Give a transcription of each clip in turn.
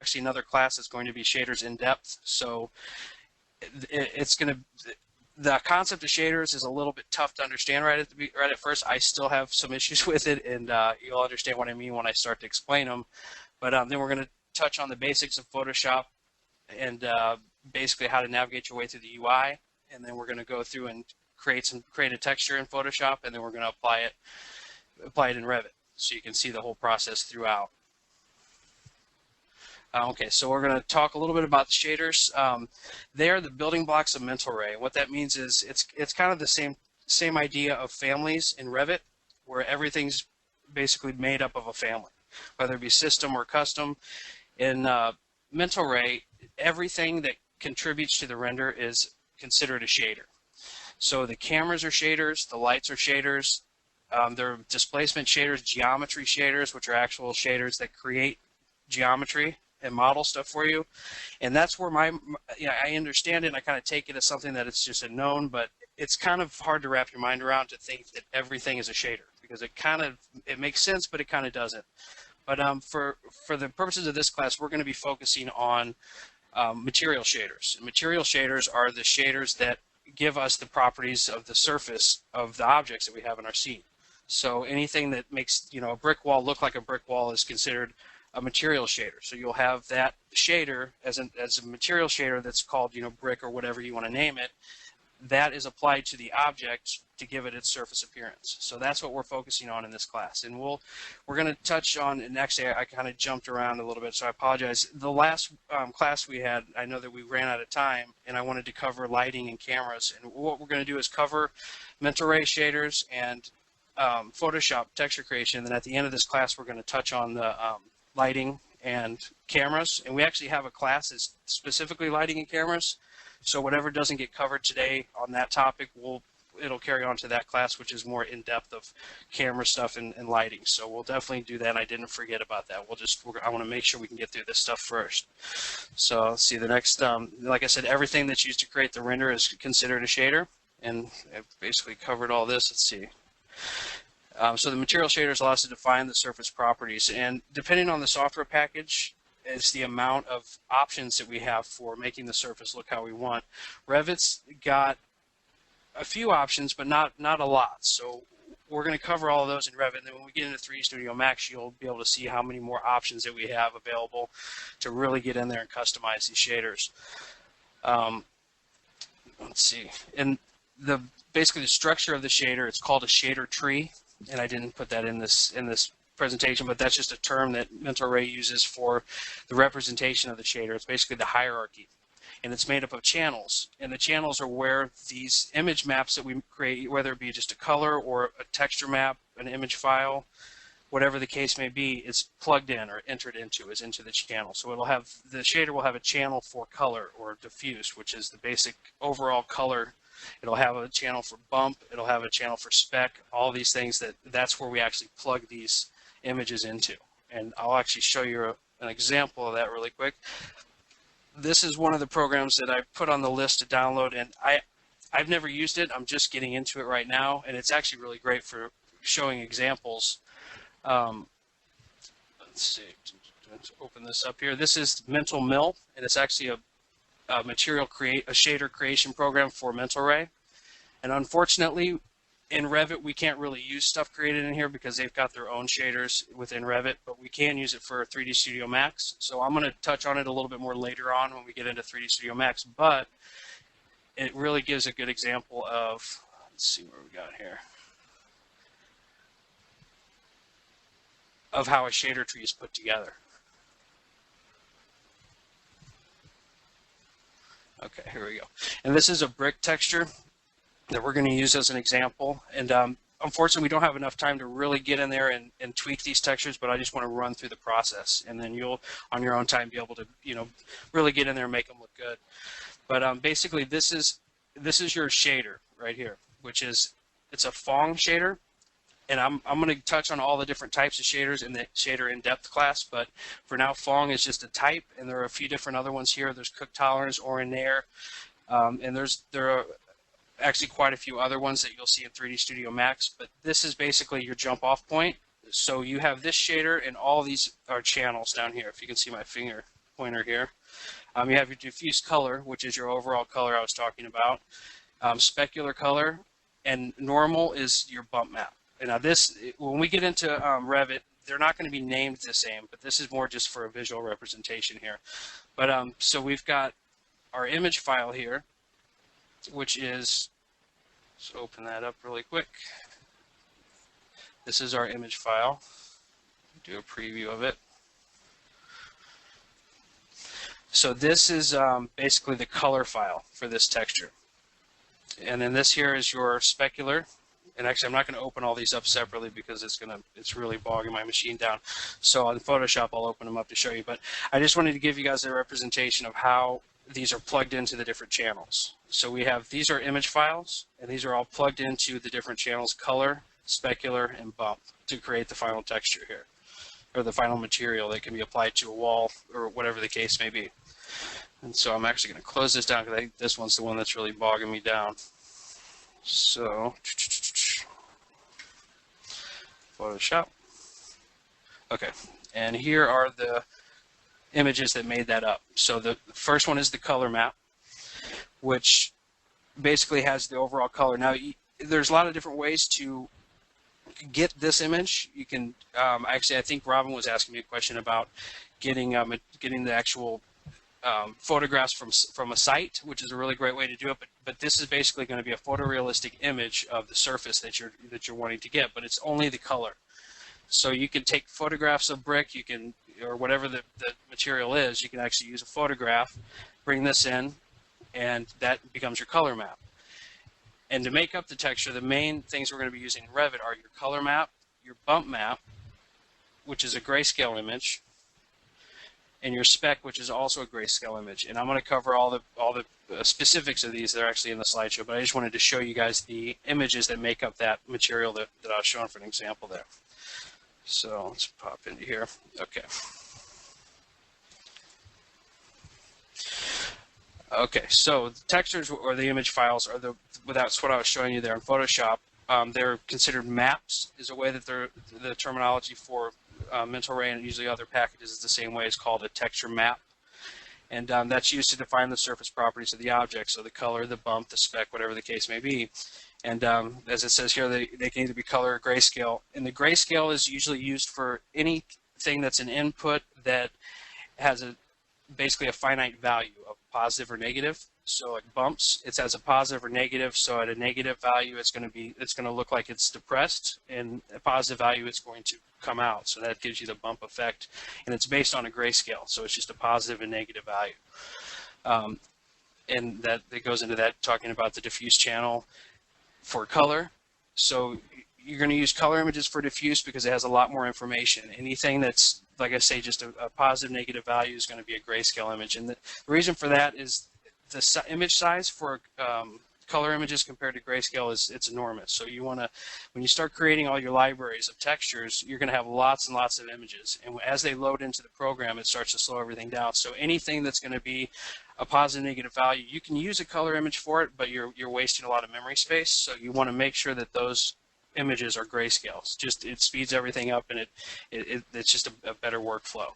actually another class that's going to be shaders in depth. So it's going to, the concept of shaders is a little bit tough to understand right at first. I still have some issues with it, and you'll understand what I mean when I start to explain them. But then we're going to touch on the basics of Photoshop and basically how to navigate your way through the UI. And then we're going to go through and create a texture in Photoshop, and then we're going to apply it in Revit, so you can see the whole process throughout. Okay, so we're going to talk a little bit about the shaders. They are the building blocks of Mental Ray. What that means is it's kind of the same idea of families in Revit, where everything's basically made up of a family, whether it be system or custom. In Mental Ray, everything that contributes to the render is considered a shader. So the cameras are shaders, the lights are shaders, there are displacement shaders, geometry shaders, which are actual shaders that create geometry and model stuff for you. And that's where I understand it, and I kind of take it as something that it's just a known, but it's kind of hard to wrap your mind around to think that everything is a shader, because it makes sense, but it kind of doesn't. But for the purposes of this class, we're going to be focusing on material shaders. And material shaders are the shaders that give us the properties of the surface of the objects that we have in our scene. So anything that makes a brick wall look like a brick wall is considered a material shader. So you'll have that shader as a material shader that's called brick or whatever you want to name it. That is applied to the object to give it its surface appearance. So that's what we're focusing on in this class. And we're going to touch on, and actually I kind of jumped around a little bit, so I apologize. The last class we had, I know that we ran out of time, and I wanted to cover lighting and cameras. And what we're going to do is cover Mental Ray shaders and Photoshop texture creation. And then at the end of this class, we're going to touch on the lighting and cameras. And we actually have a class that's specifically lighting and cameras. So whatever doesn't get covered today on that topic, it'll carry on to that class, which is more in depth of camera stuff and lighting. So we'll definitely do that. I didn't forget about that. I want to make sure we can get through this stuff first. So let's see, the next, like I said, everything that's used to create the render is considered a shader, and I've basically covered all this. Let's see. So the material shaders allow us to define the surface properties, and depending on the software package, is the amount of options that we have for making the surface look how we want. Revit's got a few options, but not a lot. So we're going to cover all of those in Revit, and then when we get into 3D Studio Max, you'll be able to see how many more options that we have available to really get in there and customize these shaders. Let's see. And basically the structure of the shader, it's called a shader tree, and I didn't put that in this presentation, but that's just a term that Mental Ray uses for the representation of the shader. It's basically the hierarchy, and it's made up of channels, and the channels are where these image maps that we create, whether it be just a color or a texture map, an image file, whatever the case may be, is plugged in or entered into the channel. So the shader will have a channel for color or diffuse, which is the basic overall color. It'll have a channel for bump, it'll have a channel for speck, all these things. That's where we actually plug these images into. And I'll actually show you an example of that really quick. This is one of the programs that I put on the list to download, and I've never used it. I'm just getting into it right now, and it's actually really great for showing examples. Let's see, let's open this up here. This is Mental Mill, and it's actually a shader creation program for Mental Ray. And unfortunately, in Revit, we can't really use stuff created in here because they've got their own shaders within Revit, but we can use it for 3D Studio Max. So I'm going to touch on it a little bit more later on when we get into 3D Studio Max, but it really gives a good example of, let's see what we got here, of how a shader tree is put together. Okay, here we go. And this is a brick texture that we're going to use as an example. And unfortunately, we don't have enough time to really get in there and tweak these textures, but I just want to run through the process. And then you'll, on your own time, be able to, really get in there and make them look good. But basically, this is your shader right here, which is, it's a Phong shader. And I'm going to touch on all the different types of shaders in the shader in-depth class, but for now, Phong is just a type, and there are a few different other ones here. There's Cook Tolerance, Oren-Nair, and there are actually quite a few other ones that you'll see in 3D Studio Max, but this is basically your jump-off point. So you have this shader, and all these are channels down here, if you can see my finger. pointer here. You have your diffuse color, which is your overall color I was talking about. Specular color, and normal is your bump map. And now this, when we get into Revit, they're not going to be named the same, but this is more just for a visual representation here. But so we've got our image file here, which is, let's open that up really quick. This is our image file. Do a preview of it. So this is basically the color file for this texture. And then this here is your specular. And actually, I'm not going to open all these up separately because it's really bogging my machine down. So on Photoshop, I'll open them up to show you. But I just wanted to give you guys a representation of how these are plugged into the different channels. So we have, these are image files, and these are all plugged into the different channels, color, specular, and bump, to create the final texture here, or the final material that can be applied to a wall or whatever the case may be. And so I'm actually going to close this down because I think this one's the one that's really bogging me down. So, Photoshop. Okay, and here are the images that made that up. So the first one is the color map, which basically has the overall color. Now, there's a lot of different ways to get this image. You can actually, I think Robin was asking me a question about getting the actual photographs from a site, which is a really great way to do it. But this is basically going to be a photorealistic image of the surface that you're wanting to get, but it's only the color. So you can take photographs of brick, you can, or whatever the material is, you can actually use a photograph, bring this in, and that becomes your color map. And to make up the texture, the main things we're going to be using in Revit are your color map, your bump map, which is a grayscale image, and your spec, which is also a grayscale image. And I'm going to cover all the specifics of these. They're actually in the slideshow, but I just wanted to show you guys the images that make up that material that I was showing for an example there. So let's pop into here. Okay. Okay, so the textures or the image files are that's what I was showing you there in Photoshop. They're considered maps, is a way that the terminology for mental ray and usually other packages is the same way. It's called a texture map. And that's used to define the surface properties of the object, so the color, the bump, the spec, whatever the case may be. And as it says here, they can either be color or grayscale. And the grayscale is usually used for anything that's an input that has basically a finite value of positive or negative. So like bumps, it has a positive or negative. So at a negative value, it's going to look like it's depressed, and a positive value, it's going to come out. So that gives you the bump effect, and it's based on a grayscale. So it's just a positive and negative value. And that goes into that, talking about the diffuse channel for color. So you're going to use color images for diffuse because it has a lot more information. Anything that's, like I say, just a positive, negative value is going to be a grayscale image. And the reason for that is the image size for color images compared to grayscale it's enormous. So you want to, when you start creating all your libraries of textures, you're going to have lots and lots of images. And as they load into the program, it starts to slow everything down. So anything that's going to be a positive, negative value, you can use a color image for it, but you're wasting a lot of memory space. So you want to make sure that those images are grayscale. It speeds everything up, and it's just a better workflow.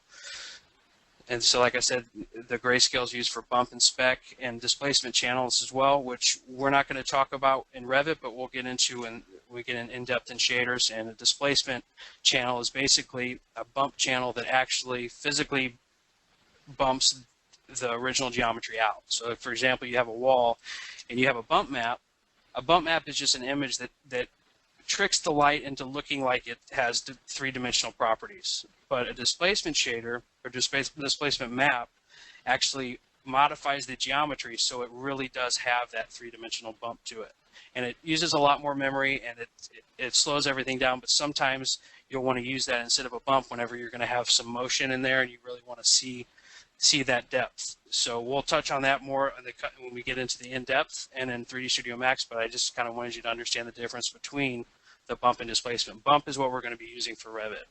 And so, like I said, the grayscale is used for bump and spec and displacement channels as well, which we're not going to talk about in Revit, but we'll get into when we get in-depth in shaders. And a displacement channel is basically a bump channel that actually physically bumps the original geometry out. So, for example, you have a wall and you have a bump map. A bump map is just an image that tricks the light into looking like it has three-dimensional properties. But a displacement shader or displacement map actually modifies the geometry so it really does have that three-dimensional bump to it. And it uses a lot more memory, and it slows everything down, but sometimes you'll want to use that instead of a bump whenever you're going to have some motion in there and you really want to see that depth. So we'll touch on that more when we get into the in-depth and in 3D Studio Max, but I just kind of wanted you to understand the difference between the bump and displacement. Bump is what we're going to be using for Revit.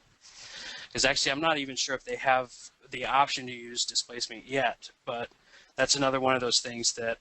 Because actually, I'm not even sure if they have the option to use displacement yet, but that's another one of those things that